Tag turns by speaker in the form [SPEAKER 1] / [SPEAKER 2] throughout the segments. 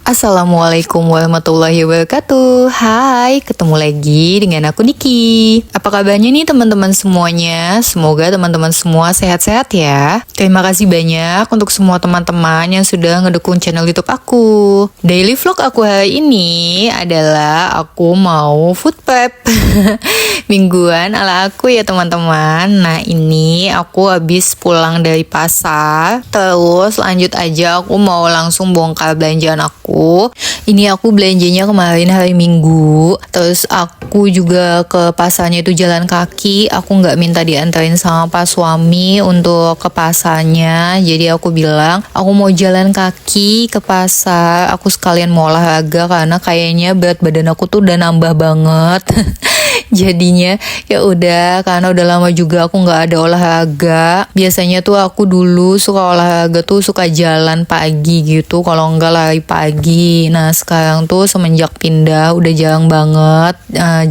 [SPEAKER 1] Assalamualaikum warahmatullahi wabarakatuh. Hai, ketemu lagi dengan aku Niki. Apa kabarnya nih teman-teman semuanya? Semoga teman-teman semua sehat-sehat ya. Terima kasih banyak untuk semua teman-teman yang sudah ngedukung channel YouTube aku. Daily vlog aku hari ini adalah aku mau food prep mingguan ala aku ya teman-teman. Nah ini aku habis pulang dari pasar, terus lanjut aja aku mau langsung bongkar belanjaan aku. Ini aku belanjanya kemarin hari Minggu. Terus aku juga ke pasarnya itu jalan kaki. Aku nggak minta diantarin sama pas suami untuk ke pasarnya. Jadi aku bilang aku mau jalan kaki ke pasar. Aku sekalian mau olahraga karena kayaknya berat badan aku tuh udah nambah banget. Jadinya ya udah, karena udah lama juga aku nggak ada olahraga. Biasanya tuh aku dulu suka olahraga tuh suka jalan pagi gitu, kalau enggak lari pagi. Nah sekarang tuh semenjak pindah udah jarang banget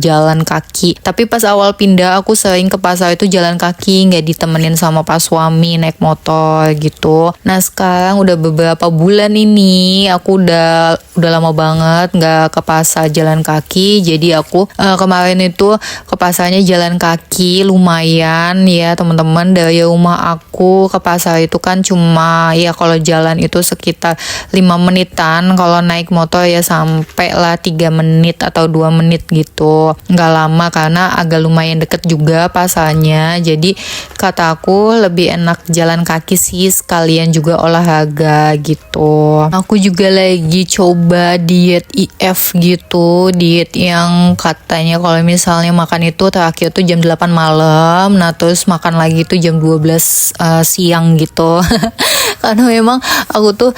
[SPEAKER 1] jalan kaki. Tapi pas awal pindah aku sering ke pasar itu jalan kaki, nggak ditemenin sama pas suami naik motor gitu. Nah sekarang udah beberapa bulan ini aku udah lama banget nggak ke pasar jalan kaki. Jadi aku kemarin itu ke pasarnya jalan kaki lumayan ya teman-teman. Dari rumah aku ke pasar itu kan cuma ya kalau jalan itu sekitar 5 menitan, kalau naik motor ya sampai lah 3 menit atau 2 menit gitu, nggak lama karena agak lumayan deket juga pasarnya. Jadi kata aku lebih enak jalan kaki sih, sekalian juga olahraga gitu. Aku juga lagi coba diet IF gitu, diet yang katanya kalau misalnya makan itu terakhir tuh jam 8 malam, nah terus makan lagi tuh jam 12 siang gitu. Karena memang aku tuh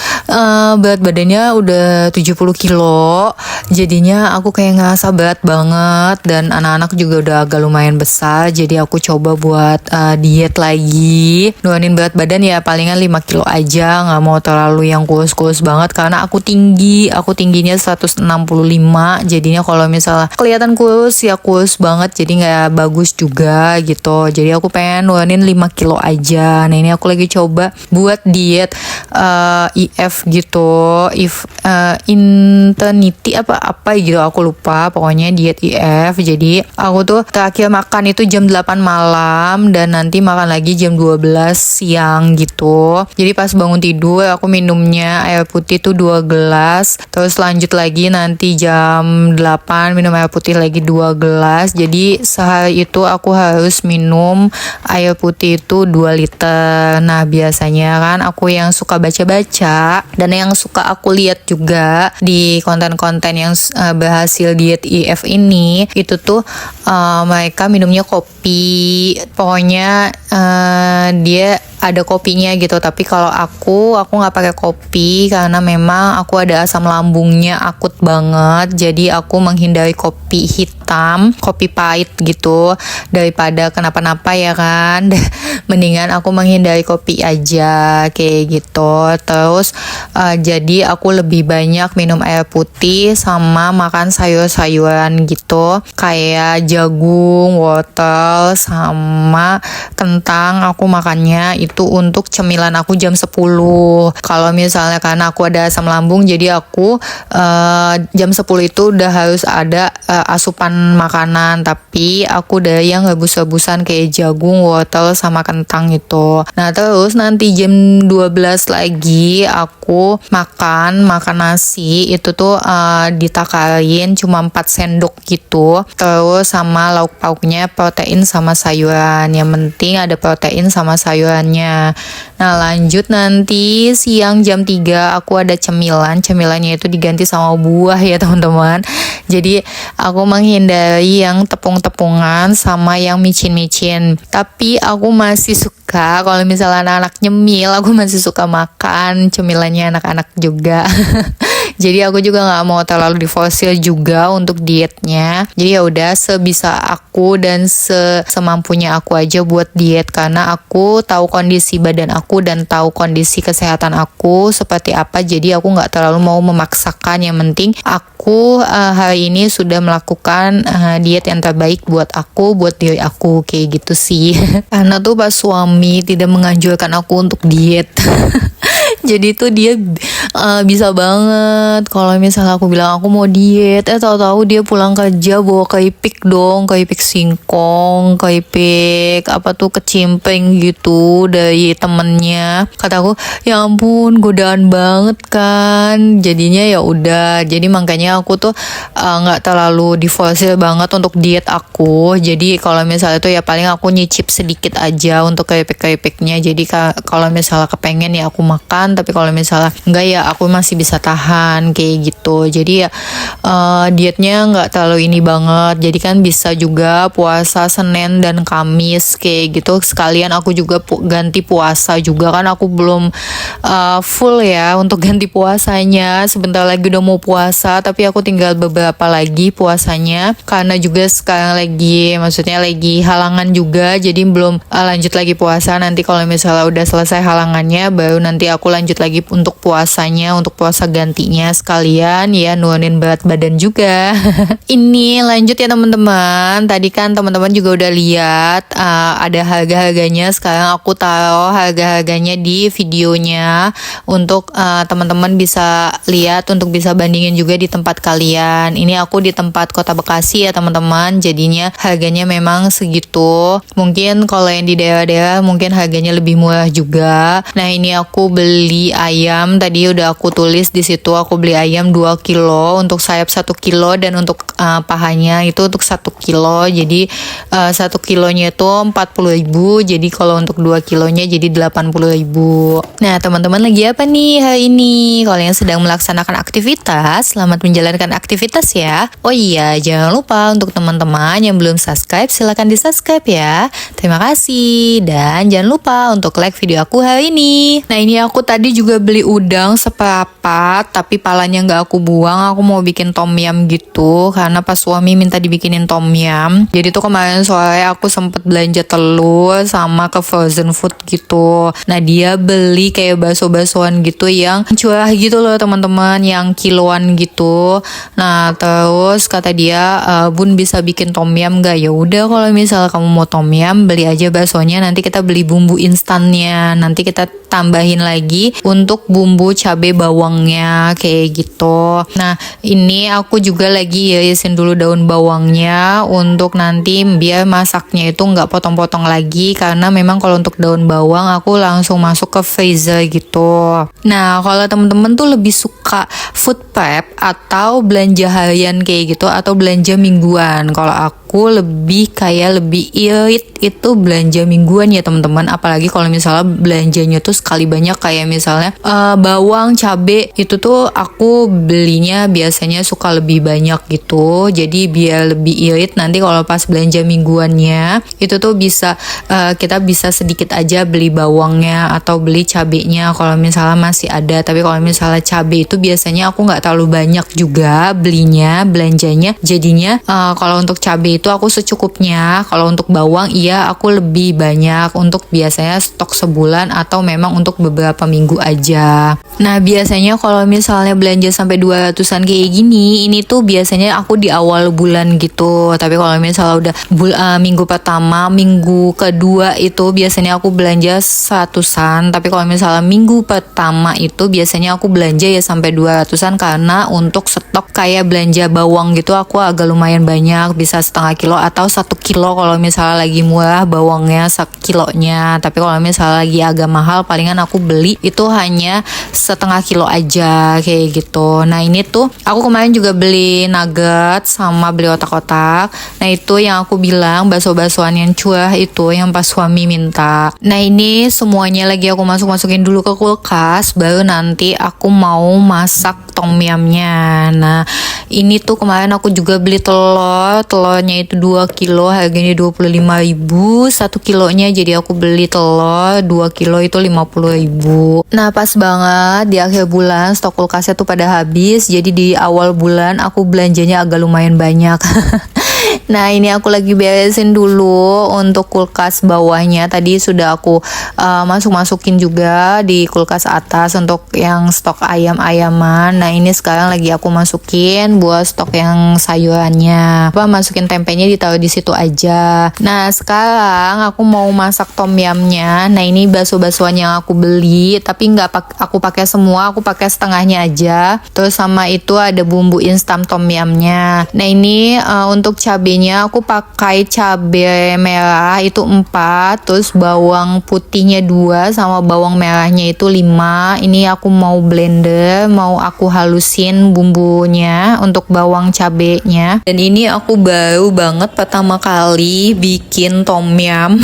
[SPEAKER 1] berat badannya udah 70 kilo, jadinya aku kayak ngerasa berat banget dan anak-anak juga udah agak lumayan besar. Jadi aku coba buat diet lagi, nurunin berat badan ya palingan 5 kilo aja, nggak mau terlalu yang kurus-kurus banget karena aku tingginya 165, jadinya kalau misalnya kelihatan kurus ya kurus banget, jadi nggak bagus juga gitu. Jadi aku pengen nurunin 5 kilo aja. Nah ini aku lagi coba buat diet IF gitu, intensity apa gitu aku lupa, pokoknya diet IF. Jadi aku tuh terakhir makan itu jam 8 malam dan nanti makan lagi jam 12 siang gitu. Jadi pas bangun tidur aku minumnya air putih tuh 2 gelas, terus lanjut lagi nanti jam 8 minum air putih lagi 2 gelas. Jadi sehari itu aku harus minum air putih itu 2 liter. Nah biasanya kan aku yang suka baca-baca dan yang suka aku lihat juga di konten-konten yang berhasil diet IF ini, itu tuh mereka minumnya kopi. Pokoknya dia ada kopinya gitu. Tapi kalau aku nggak pakai kopi karena memang aku ada asam lambungnya akut banget. Jadi aku menghindari kopi hitam, kopi pahit gitu, daripada kenapa-napa ya kan. Mendingan aku menghindari kopi aja kayak gitu. Terus jadi aku lebih banyak minum air putih sama makan sayur-sayuran gitu, kayak jagung, wortel sama kentang. Aku makannya itu untuk cemilan aku jam 10. Kalau misalnya karena aku ada asam lambung, jadi aku jam 10 itu udah harus ada asupan makanan. Tapi aku udah yang rebus-rebusan kayak jagung, wortel sama kentang itu. Nah terus nanti jam 12 lagi aku makan nasi. Itu tuh ditakarin cuma 4 sendok gitu. Terus sama lauk pauknya protein sama sayuran. Yang penting ada protein sama sayurannya. Nah lanjut nanti siang jam 3 aku ada cemilannya itu diganti sama buah ya teman-teman. Jadi aku menghindari yang tepung-tepungan sama yang micin-micin. Tapi aku masih suka kalau misalnya anak-anak nyemil, aku masih suka makan cemilannya anak-anak juga. Jadi aku juga nggak mau terlalu diforsir juga untuk dietnya. Jadi ya udah sebisa aku dan semampunya aku aja buat diet, karena aku tahu kondisi badan aku dan tahu kondisi kesehatan aku seperti apa. Jadi aku nggak terlalu mau memaksakan, yang penting aku hari ini sudah melakukan diet yang terbaik buat aku, buat diri aku, kayak gitu sih. Karena tuh pas suami tidak menganjurkan aku untuk diet. Jadi tuh dia bisa banget kalau misalnya aku bilang aku mau diet, tahu-tahu dia pulang kerja bawa keripik dong, keripik singkong, keripik apa tuh kecimpring gitu dari temennya. Kataku, ya ampun godaan banget kan. Jadinya ya udah, jadi makanya aku tuh nggak terlalu diforsir banget untuk diet aku. Jadi kalau misalnya tuh ya paling aku nyicip sedikit aja untuk keripik-keripiknya. Jadi kalau misalnya kepengen ya aku makan, tapi kalau misalnya enggak ya aku masih bisa tahan kayak gitu. Jadi ya dietnya nggak terlalu ini banget. Jadi kan bisa juga puasa Senin dan Kamis kayak gitu. Sekalian aku juga ganti puasa juga, kan aku belum full ya untuk ganti puasanya. Sebentar lagi udah mau puasa, tapi aku tinggal beberapa lagi puasanya karena juga sekarang maksudnya lagi halangan juga, jadi belum lanjut lagi puasa. Nanti kalau misalnya udah selesai halangannya baru nanti aku lanjut lagi untuk puasanya, untuk puasa gantinya sekalian ya, nurunin berat badan juga. Ini lanjut ya teman-teman. Tadi kan teman-teman juga udah lihat ada harga-harganya. Sekarang aku taruh harga-harganya di videonya untuk teman-teman bisa lihat, untuk bisa bandingin juga di tempat kalian. Ini aku di tempat Kota Bekasi ya teman-teman. Jadinya harganya memang segitu. Mungkin kalau yang di daerah-daerah mungkin harganya lebih murah juga. Nah, ini aku beli ayam, tadi udah aku tulis di situ aku beli ayam 2 kilo, untuk sayap 1 kilo dan untuk pahanya itu untuk 1 kilo. Jadi 1 kilonya itu 40.000. Jadi kalau untuk 2 kilonya jadi 80.000. Nah, teman-teman lagi apa nih hari ini? Kalau yang sedang melaksanakan aktivitas, selamat menjalankan aktivitas ya. Oh iya, jangan lupa untuk teman-teman yang belum subscribe, silahkan di subscribe ya. Terima kasih. Dan jangan lupa untuk like video aku hari ini. Nah, ini aku tadi juga beli udang seperempat, tapi palanya nggak aku buang. Aku mau bikin tom yum gitu, karena pas suami minta dibikinin tom yum. Jadi tuh kemarin sore aku sempet belanja telur sama ke frozen food gitu. Nah, dia beli kayak bakso-baksoan gitu yang curah gitu loh teman-teman, yang kiloan gitu. Nah, terus kata dia, Bun bisa bikin tom yum gak? Ya udah, kalau misalnya kamu mau tom yum beli aja baksonya, nanti kita beli bumbu instannya, nanti kita tambahin lagi untuk bumbu cabai bawangnya kayak gitu. Nah, ini aku juga lagi irisin dulu daun bawangnya untuk nanti biar masaknya itu nggak potong-potong lagi, karena memang kalau untuk daun bawang aku langsung masuk ke freezer gitu. Nah, kalau temen-temen tuh lebih suka food prep atau belanja harian kayak gitu atau belanja mingguan, kalau aku lebih irit itu belanja mingguan ya teman-teman. Apalagi kalau misalnya belanjanya tuh sekali banyak, kayak misalnya bawang, cabe itu tuh aku belinya biasanya suka lebih banyak gitu. Jadi biar lebih irit, nanti kalau pas belanja mingguannya itu tuh bisa kita bisa sedikit aja beli bawangnya atau beli cabenya kalau misalnya masih ada. Tapi kalau misalnya cabe itu biasanya aku nggak terlalu banyak juga belanjanya. Jadinya kalau untuk cabe itu aku secukupnya. Kalau untuk bawang iya aku lebih banyak, untuk biasanya stok sebulan atau memang untuk beberapa minggu aja. Nah, biasanya kalau misalnya belanja sampai 200-an kayak gini, ini tuh biasanya aku di awal bulan gitu. Tapi kalau misalnya udah minggu pertama, minggu kedua itu biasanya aku belanja 100-an. Tapi kalau misalnya minggu pertama itu biasanya aku belanja ya sampai 200-an, karena untuk stok kayak belanja bawang gitu aku agak lumayan banyak, bisa setengah kilo atau 1 kilo kalau misalnya lagi murah bawangnya 1 kilonya. Tapi kalau misalnya lagi agak mahal, palingan aku beli itu hanya setengah kilo aja kayak gitu. Nah, ini tuh aku kemarin juga beli nugget sama beli otak-otak. Nah, itu yang aku bilang bakso-baksoan yang curah itu yang pas suami minta. Nah, ini semuanya lagi aku masukin dulu ke kulkas, baru nanti aku mau masak tom yumnya. Nah, ini tuh kemarin aku juga beli telurnya itu 2 kilo harganya 25.000 1 kilonya. Jadi aku beli telur 2 kilo itu 50.000. Nah, pas banget di akhir bulan stok kulkasnya tuh pada habis. Jadi di awal bulan aku belanjanya agak lumayan banyak. Nah, ini aku lagi beresin dulu untuk kulkas bawahnya. Tadi sudah aku masukin juga di kulkas atas untuk yang stok ayam-ayaman. Nah, ini sekarang lagi aku masukin buat stok yang sayurannya. Masukin tempenya ditaruh di situ aja. Nah, sekarang aku mau masak tom yumnya. Nah, ini bakso-baksoan yang aku beli, tapi nggak aku pakai semua, aku pakai setengahnya aja. Terus sama itu ada bumbu instan tom yumnya. Nah, ini untuk cabenya aku pakai cabai merah itu 4, terus bawang putihnya 2 sama bawang merahnya itu 5. Ini aku mau blender, mau aku halusin bumbunya untuk bawang cabenya. Dan ini aku baru banget pertama kali bikin tom yum.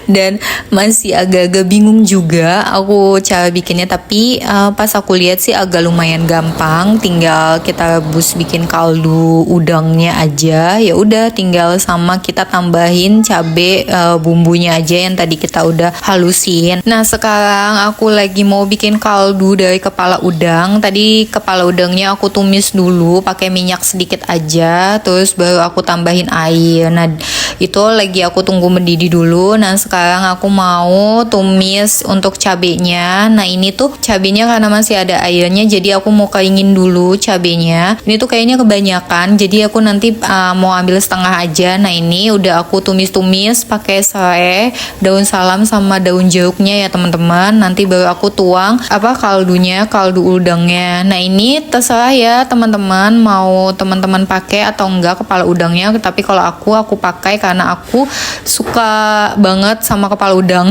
[SPEAKER 1] Dan masih agak-agak bingung juga aku cara bikinnya, tapi pas aku lihat sih agak lumayan gampang, tinggal kita rebus bikin kaldu udangnya aja. Ya udah tinggal sama kita tambahin cabe bumbunya aja yang tadi kita udah halusin. Nah, sekarang aku lagi mau bikin kaldu dari kepala udang. Tadi kepala udangnya aku tumis dulu pakai minyak sedikit aja, terus baru aku tambahin air. Nah, itu lagi aku tunggu mendidih dulu. Nah, sekarang aku mau tumis untuk cabenya. Nah, ini tuh cabenya karena masih ada airnya, jadi aku mau keringin dulu cabenya. Ini tuh kayaknya kebanyakan, jadi aku nanti mau ambil setengah aja. Nah, ini udah aku tumis-tumis pakai serai, daun salam sama daun jeruknya ya teman-teman. Nanti baru aku tuang kaldunya, kaldu udangnya. Nah, ini terserah ya teman-teman, mau teman-teman pakai atau enggak kepala udangnya. Tapi kalau aku pakai karena aku suka banget sama kepala udang.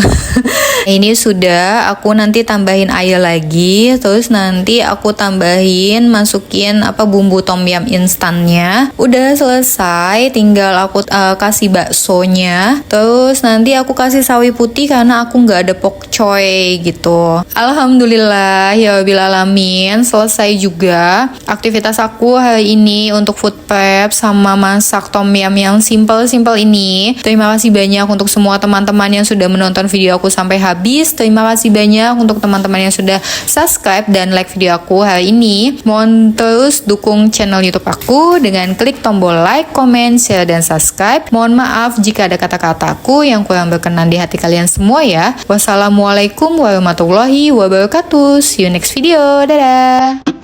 [SPEAKER 1] Ini sudah aku nanti tambahin air lagi, terus nanti aku tambahin masukin bumbu tom yum instannya. Udah selesai, tinggal aku kasih baksonya, terus nanti aku kasih sawi putih karena aku nggak ada pok choy gitu. Alhamdulillah ya rabbil alamin, selesai juga aktivitas aku hari ini untuk food prep sama masak tom yum yang simple ini. Terima kasih banyak untuk semua teman-teman yang sudah menonton video aku sampai habis. Terima kasih banyak untuk teman-teman yang sudah subscribe dan like video aku hari ini. Mohon terus dukung channel YouTube aku dengan klik tombol like, comment, share, dan subscribe. Mohon maaf jika ada kata-kataku yang kurang berkenan di hati kalian semua ya. Wassalamualaikum warahmatullahi wabarakatuh. See you next video. Dadah.